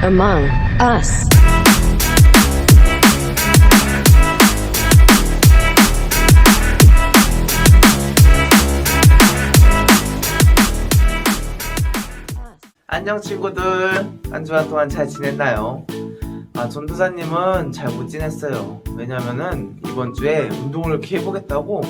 Among Us. 안녕 친구들, 한 주간 동안 잘 지냈나요? 전도사님은 잘 못 지냈어요. 왜냐면은 이번 주에 운동을 이렇게 해보겠다고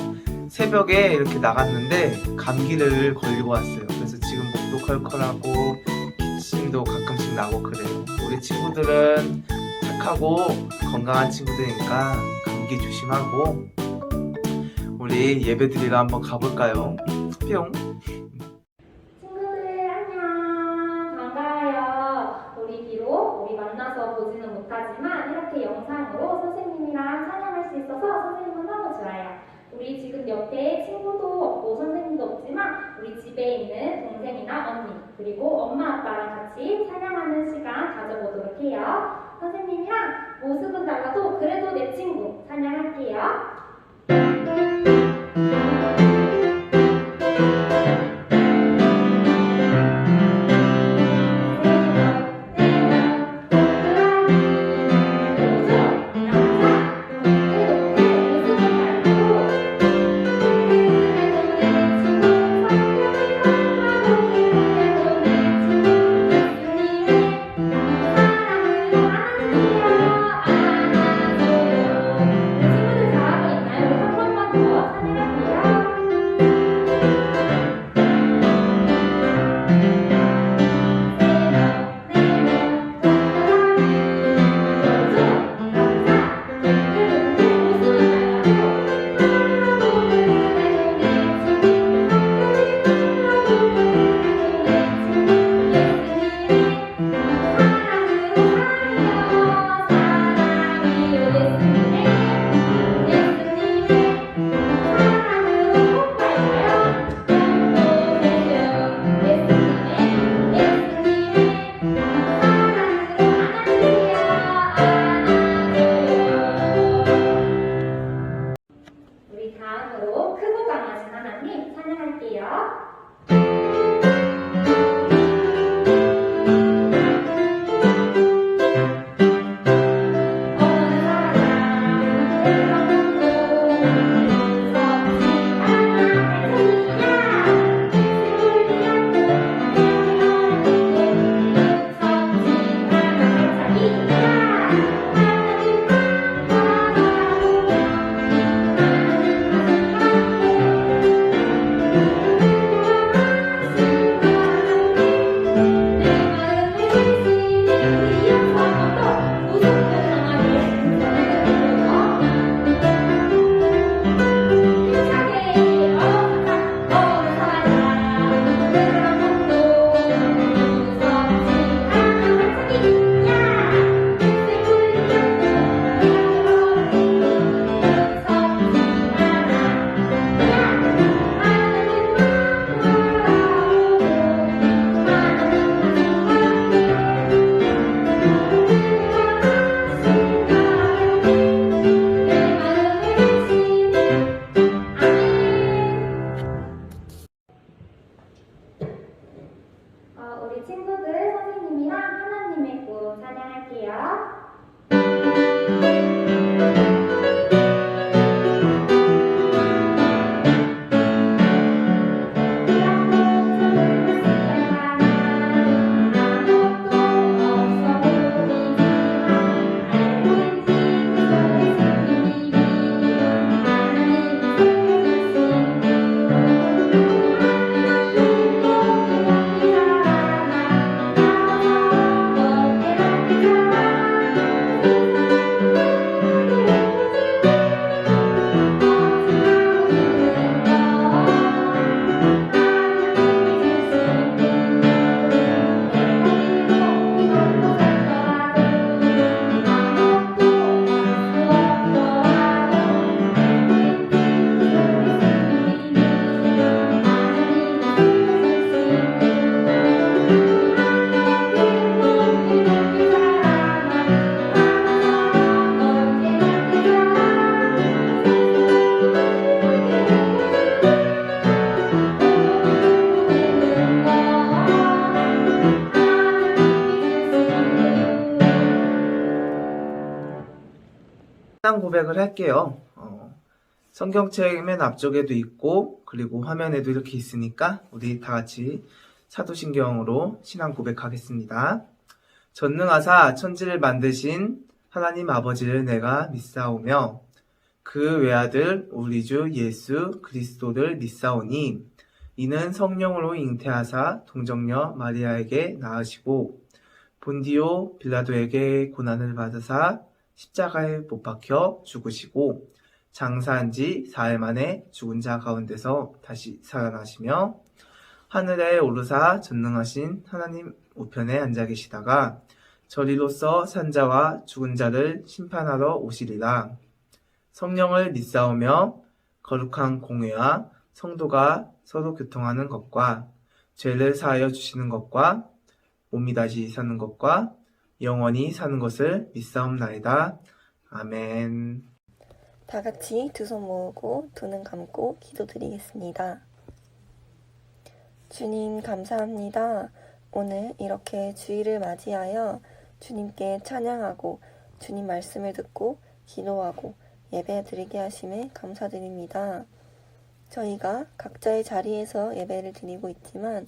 새벽에 이렇게 나갔는데 감기를 걸리고 왔어요. 그래서 지금 목도 컬컬하고 기침도 가끔씩 나고 그래요. 우리 친구들은 착하고 건강한 친구들이니까 감기 조심하고 우리 예배 드리러 한번 가볼까요? 뿅! 만나서 보지는 못하지만 이렇게 영상으로 선생님이랑 찬양할 수 있어서 선생님은 너무 좋아요. 우리 지금 옆에 친구도 없고 선생님도 없지만 우리 집에 있는 동생이나 언니 그리고 엄마 아빠랑 같이 찬양하는 시간 가져보도록 해요. 선생님이랑 모습은 달라도 그래도 내 친구 찬양할게요. 다음으로 크고 강하신 하나님 찬양할게요. 우리 친구들 선생님이랑 하나님의 꿈 찬양할게요. 신앙 고백을 할게요. 성경책 맨 앞쪽에도 있고 그리고 화면에도 이렇게 있으니까 우리 다 같이 사도신경으로 신앙 고백하겠습니다. 전능하사 천지를 만드신 하나님 아버지를 내가 믿사오며 그 외아들 우리 주 예수 그리스도를 믿사오니 이는 성령으로 잉태하사 동정녀 마리아에게 낳으시고 본디오 빌라도에게 고난을 받으사 십자가에 못 박혀 죽으시고 장사한 지 4일 만에 죽은 자 가운데서 다시 살아나시며 하늘에 오르사 전능하신 하나님 우편에 앉아 계시다가 저리로서 산자와 죽은 자를 심판하러 오시리라. 성령을 믿사오며 거룩한 공회와 성도가 서로 교통하는 것과 죄를 사하여 주시는 것과 몸이 다시 사는 것과 영원히 사는 것을 믿사옵나이다. 아멘. 다 같이 두 손 모으고 두 눈 감고 기도드리겠습니다. 주님 감사합니다. 오늘 이렇게 주일을 맞이하여 주님께 찬양하고 주님 말씀을 듣고 기도하고 예배 드리게 하심에 감사드립니다. 저희가 각자의 자리에서 예배를 드리고 있지만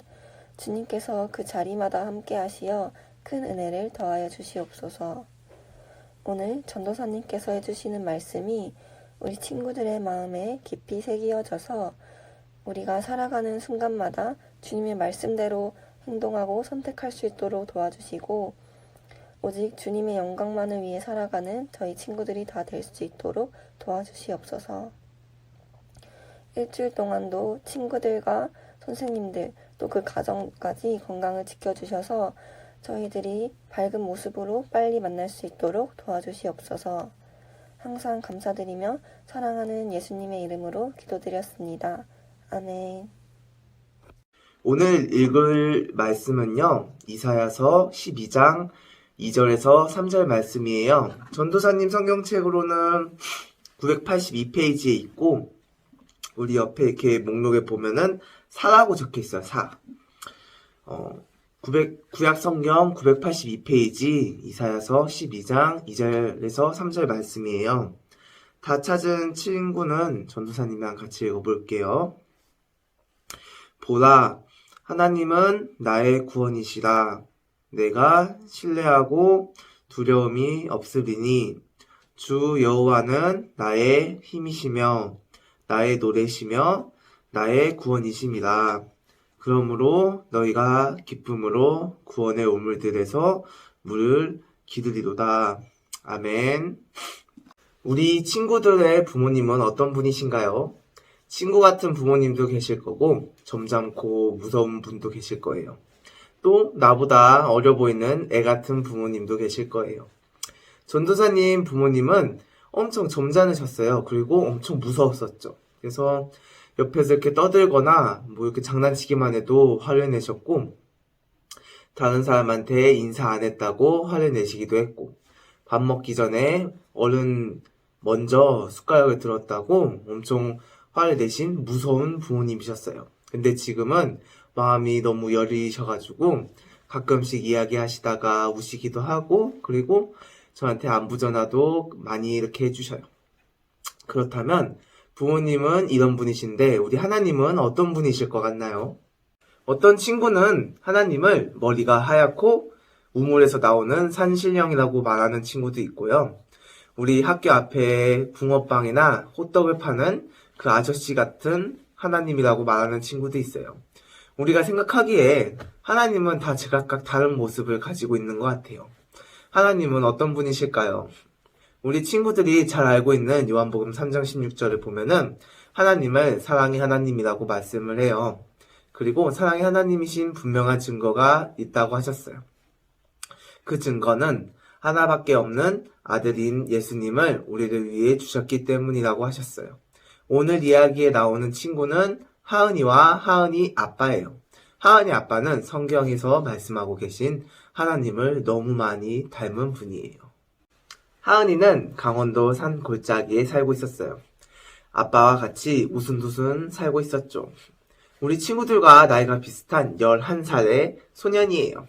주님께서 그 자리마다 함께 하시어 큰 은혜를 더하여 주시옵소서. 오늘 전도사님께서 해주시는 말씀이 우리 친구들의 마음에 깊이 새기어져서 우리가 살아가는 순간마다 주님의 말씀대로 행동하고 선택할 수 있도록 도와주시고 오직 주님의 영광만을 위해 살아가는 저희 친구들이 다 될 수 있도록 도와주시옵소서. 일주일 동안도 친구들과 선생님들 또 그 가정까지 건강을 지켜주셔서 저희들이 밝은 모습으로 빨리 만날 수 있도록 도와주시옵소서. 항상 감사드리며 사랑하는 예수님의 이름으로 기도드렸습니다. 아멘. 오늘 읽을 말씀은요, 이사야서 12장 2절에서 3절 말씀이에요. 전도사님 성경책으로는 982페이지에 있고 우리 옆에 이렇게 목록에 보면은 사라고 적혀 있어요. 사. 구약 성경 982페이지 이사야서 12장 2절에서 3절 말씀이에요. 다 찾은 친구는 전도사님이랑 같이 읽어볼게요. 보라, 하나님은 나의 구원이시라. 내가 신뢰하고 두려움이 없으리니 주 여호와는 나의 힘이시며 나의 노래시며 나의 구원이심이라. 그러므로 너희가 기쁨으로 구원의 우물들에서 물을 기르리로다. 아멘. 우리 친구들의 부모님은 어떤 분이신가요? 친구 같은 부모님도 계실 거고 점잖고 무서운 분도 계실 거예요. 또 나보다 어려 보이는 애 같은 부모님도 계실 거예요. 전도사님 부모님은 엄청 점잖으셨어요. 그리고 엄청 무서웠었죠. 그래서 옆에서 이렇게 떠들거나 뭐 이렇게 장난치기만 해도 화를 내셨고 다른 사람한테 인사 안 했다고 화를 내시기도 했고 밥 먹기 전에 얼른 먼저 숟가락을 들었다고 엄청 화를 내신 무서운 부모님이셨어요. 근데 지금은 마음이 너무 여리셔가지고 가끔씩 이야기하시다가 우시기도 하고 그리고 저한테 안부 전화도 많이 이렇게 해주셔요. 그렇다면 부모님은 이런 분이신데 우리 하나님은 어떤 분이실 것 같나요? 어떤 친구는 하나님을 머리가 하얗고 우물에서 나오는 산신령이라고 말하는 친구도 있고요. 우리 학교 앞에 붕어빵이나 호떡을 파는 그 아저씨 같은 하나님이라고 말하는 친구도 있어요. 우리가 생각하기에 하나님은 다 제각각 다른 모습을 가지고 있는 것 같아요. 하나님은 어떤 분이실까요? 우리 친구들이 잘 알고 있는 요한복음 3장 16절을 보면은 하나님을 사랑의 하나님이라고 말씀을 해요. 그리고 사랑의 하나님이신 분명한 증거가 있다고 하셨어요. 그 증거는 하나밖에 없는 아들인 예수님을 우리를 위해 주셨기 때문이라고 하셨어요. 오늘 이야기에 나오는 친구는 하은이와 하은이 아빠예요. 하은이 아빠는 성경에서 말씀하고 계신 하나님을 너무 많이 닮은 분이에요. 하은이는 강원도 산 골짜기에 살고 있었어요. 아빠와 같이 우순두순 살고 있었죠. 우리 친구들과 나이가 비슷한 11살의 소년이에요.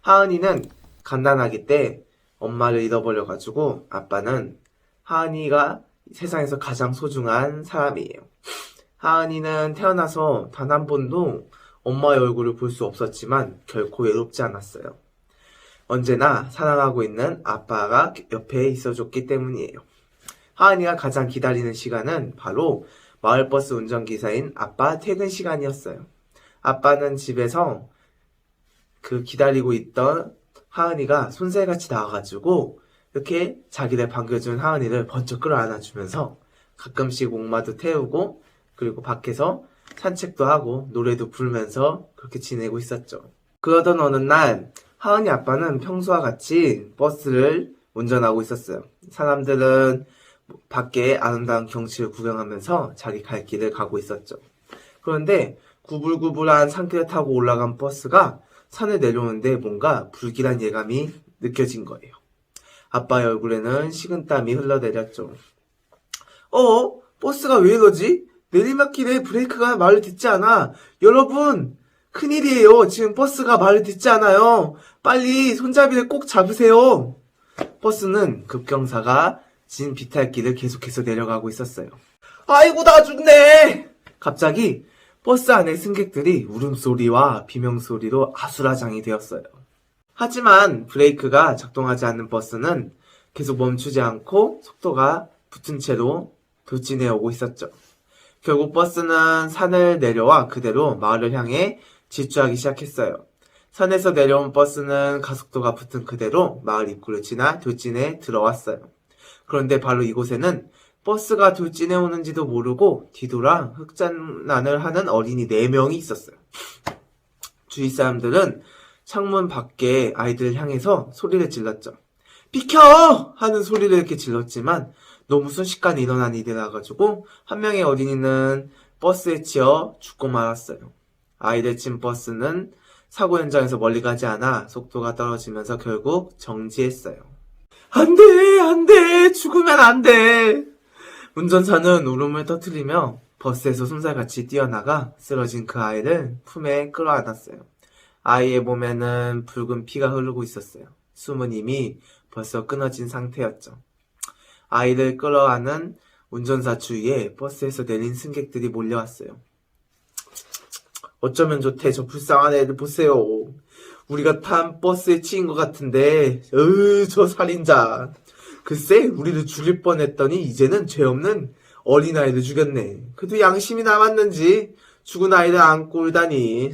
하은이는 갓난아기 때 엄마를 잃어버려가지고 아빠는 하은이가 세상에서 가장 소중한 사람이에요. 하은이는 태어나서 단 한 번도 엄마의 얼굴을 볼 수 없었지만 결코 외롭지 않았어요. 언제나 사랑하고 있는 아빠가 옆에 있어줬기 때문이에요. 하은이가 가장 기다리는 시간은 바로 마을버스 운전기사인 아빠 퇴근 시간이었어요. 아빠는 집에서 그 기다리고 있던 하은이가 손살같이 나와가지고 이렇게 자기를 반겨준 하은이를 번쩍 끌어안아주면서 가끔씩 목마도 태우고 그리고 밖에서 산책도 하고 노래도 부르면서 그렇게 지내고 있었죠. 그러던 어느 날 하은이 아빠는 평소와 같이 버스를 운전하고 있었어요. 사람들은 밖에 아름다운 경치를 구경하면서 자기 갈 길을 가고 있었죠. 그런데 구불구불한 산길을 타고 올라간 버스가 산을 내려오는데 뭔가 불길한 예감이 느껴진 거예요. 아빠의 얼굴에는 식은땀이 흘러내렸죠. 버스가 왜 이러지? 내리막길에 브레이크가 말을 듣지 않아. 여러분, 큰일이에요. 지금 버스가 말을 듣지 않아요. 빨리 손잡이를 꼭 잡으세요. 버스는 급경사가 진 비탈길을 계속해서 내려가고 있었어요. 아이고, 나 죽네! 갑자기 버스 안의 승객들이 울음소리와 비명소리로 아수라장이 되었어요. 하지만 브레이크가 작동하지 않는 버스는 계속 멈추지 않고 속도가 붙은 채로 돌진해 오고 있었죠. 결국 버스는 산을 내려와 그대로 마을을 향해 질주하기 시작했어요. 산에서 내려온 버스는 가속도가 붙은 그대로 마을 입구를 지나 돌진에 들어왔어요. 그런데 바로 이곳에는 버스가 돌진해 오는지도 모르고 뒤돌아 흑장난을 하는 어린이 4명이 있었어요. 주위 사람들은 창문 밖에 아이들을 향해서 소리를 질렀죠. 비켜! 하는 소리를 이렇게 질렀지만 너무 순식간에 일어난 일이라 가지고 한 명의 어린이는 버스에 치여 죽고 말았어요. 아이를 친 버스는 사고 현장에서 멀리 가지 않아 속도가 떨어지면서 결국 정지했어요. 안 돼! 죽으면 안 돼! 운전사는 울음을 터뜨리며 버스에서 손살같이 뛰어나가 쓰러진 그 아이를 품에 끌어안았어요. 아이의 몸에는 붉은 피가 흐르고 있었어요. 숨은 이미 벌써 끊어진 상태였죠. 아이를 끌어안은 운전사 주위에 버스에서 내린 승객들이 몰려왔어요. 어쩌면 좋대. 저 불쌍한 애들 보세요. 우리가 탄 버스에 치인 것 같은데 저 살인자. 글쎄 우리를 죽일 뻔했더니 이제는 죄 없는 어린아이를 죽였네. 그래도 양심이 남았는지 죽은 아이를 안고 울다니.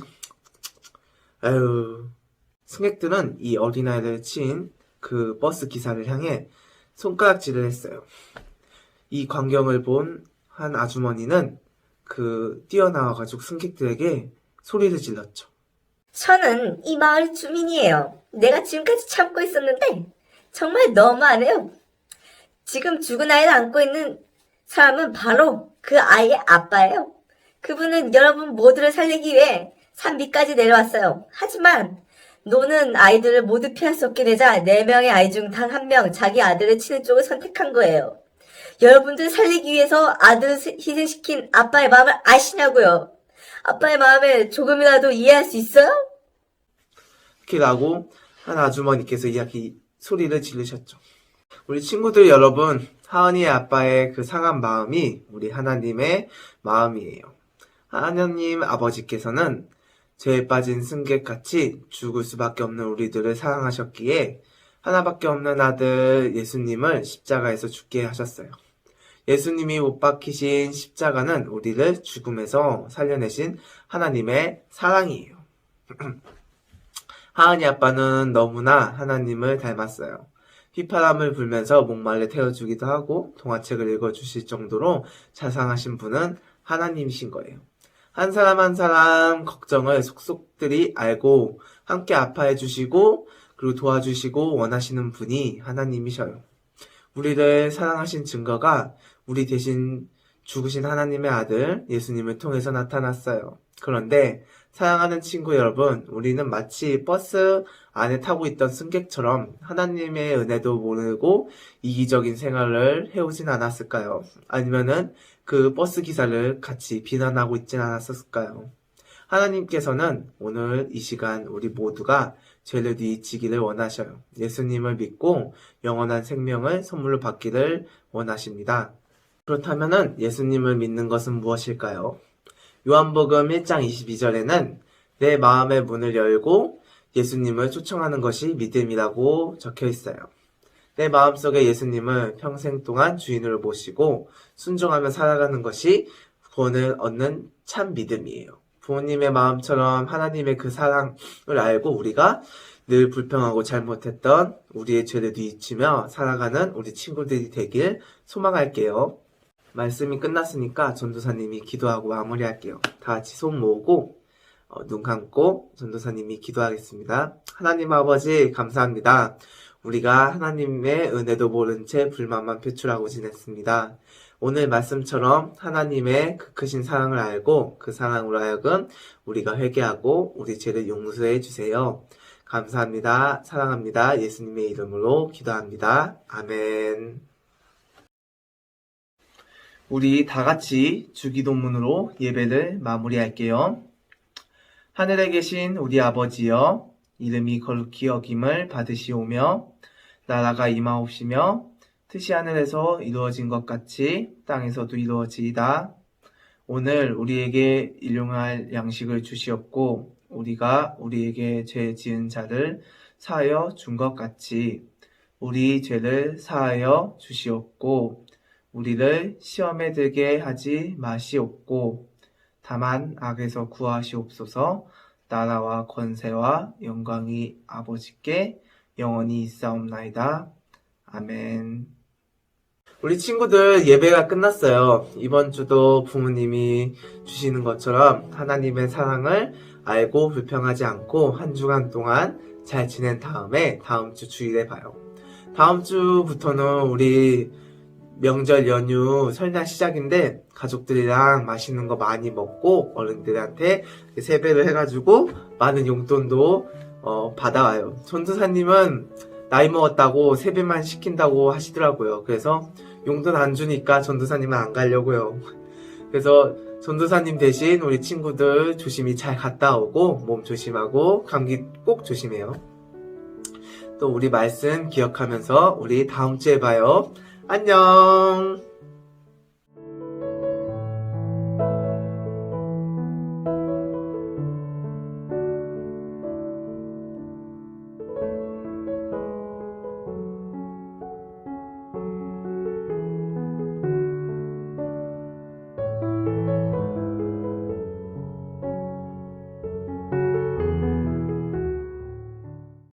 아유. 승객들은 이 어린아이를 친 그 버스 기사를 향해 손가락질을 했어요. 이 광경을 본 한 아주머니는 뛰어나와가지고 승객들에게 소리를 질렀죠. 저는 이 마을 주민이에요. 내가 지금까지 참고 있었는데 정말 너무하네요. 지금 죽은 아이를 안고 있는 사람은 바로 그 아이의 아빠예요. 그분은 여러분 모두를 살리기 위해 산 밑까지 내려왔어요. 하지만 노는 아이들을 모두 피할 수 없게 되자 4명의 아이 중 단 1명 자기 아들을 치는 쪽을 선택한 거예요. 여러분들 살리기 위해서 아들을 희생시킨 아빠의 마음을 아시냐고요. 아빠의 마음을 조금이라도 이해할 수 있어요? 이렇게 라고 한 아주머니께서 소리를 지르셨죠. 우리 친구들 여러분, 하은이의 아빠의 그 상한 마음이 우리 하나님의 마음이에요. 하나님 아버지께서는 죄에 빠진 승객같이 죽을 수밖에 없는 우리들을 사랑하셨기에 하나밖에 없는 아들 예수님을 십자가에서 죽게 하셨어요. 예수님이 못 박히신 십자가는 우리를 죽음에서 살려내신 하나님의 사랑이에요. 하은이 아빠는 너무나 하나님을 닮았어요. 휘파람을 불면서 목말려 태워주기도 하고 동화책을 읽어주실 정도로 자상하신 분은 하나님이신 거예요. 한 사람 한 사람 걱정을 속속들이 알고 함께 아파해 주시고 그리고 도와주시고 원하시는 분이 하나님이셔요. 우리를 사랑하신 증거가 우리 대신 죽으신 하나님의 아들 예수님을 통해서 나타났어요. 그런데 사랑하는 친구 여러분, 우리는 마치 버스 안에 타고 있던 승객처럼 하나님의 은혜도 모르고 이기적인 생활을 해오진 않았을까요? 아니면은 그 버스 기사를 같이 비난하고 있진 않았을까요? 하나님께서는 오늘 이 시간 우리 모두가 죄를 뉘우치기를 원하셔요. 예수님을 믿고 영원한 생명을 선물로 받기를 원하십니다. 그렇다면은 예수님을 믿는 것은 무엇일까요? 요한복음 1장 22절에는 내 마음의 문을 열고 예수님을 초청하는 것이 믿음이라고 적혀 있어요. 내 마음속에 예수님을 평생 동안 주인으로 모시고 순종하며 살아가는 것이 구원을 얻는 참 믿음이에요. 부모님의 마음처럼 하나님의 그 사랑을 알고 우리가 늘 불평하고 잘못했던 우리의 죄를 뉘우치며 살아가는 우리 친구들이 되길 소망할게요. 말씀이 끝났으니까 전도사님이 기도하고 마무리할게요. 다 같이 손 모으고 눈 감고 전도사님이 기도하겠습니다. 하나님 아버지 감사합니다. 우리가 하나님의 은혜도 모른 채 불만만 표출하고 지냈습니다. 오늘 말씀처럼 하나님의 그 크신 사랑을 알고 그 사랑으로 하여금 우리가 회개하고 우리 죄를 용서해 주세요. 감사합니다. 사랑합니다. 예수님의 이름으로 기도합니다. 아멘. 우리 다 같이 주기도문으로 예배를 마무리할게요. 하늘에 계신 우리 아버지여, 이름이 거룩히 여김을 받으시오며 나라가 임하옵시며 뜻이 하늘에서 이루어진 것 같이 땅에서도 이루어지이다. 오늘 우리에게 일용할 양식을 주시옵고 우리가 우리에게 죄 지은 자를 사하여 준 것 같이 우리 죄를 사하여 주시옵고 우리를 시험에 들게 하지 마시옵고 다만 악에서 구하시옵소서. 나라와 권세와 영광이 아버지께 영원히 있사옵나이다. 아멘. 우리 친구들 예배가 끝났어요. 이번 주도 부모님이 주시는 것처럼 하나님의 사랑을 알고 불평하지 않고 한 주간 동안 잘 지낸 다음에 다음 주 주일에 봐요. 다음 주부터는 우리 명절 연휴 설날 시작인데 가족들이랑 맛있는 거 많이 먹고 어른들한테 세배를 해가지고 많은 용돈도 받아와요. 전도사님은 나이 먹었다고 세배만 시킨다고 하시더라고요. 그래서 용돈 안 주니까 전도사님은 안 가려고요. 그래서 전도사님 대신 우리 친구들 조심히 잘 갔다 오고 몸 조심하고 감기 꼭 조심해요. 또 우리 말씀 기억하면서 우리 다음 주에 봐요. 안녕.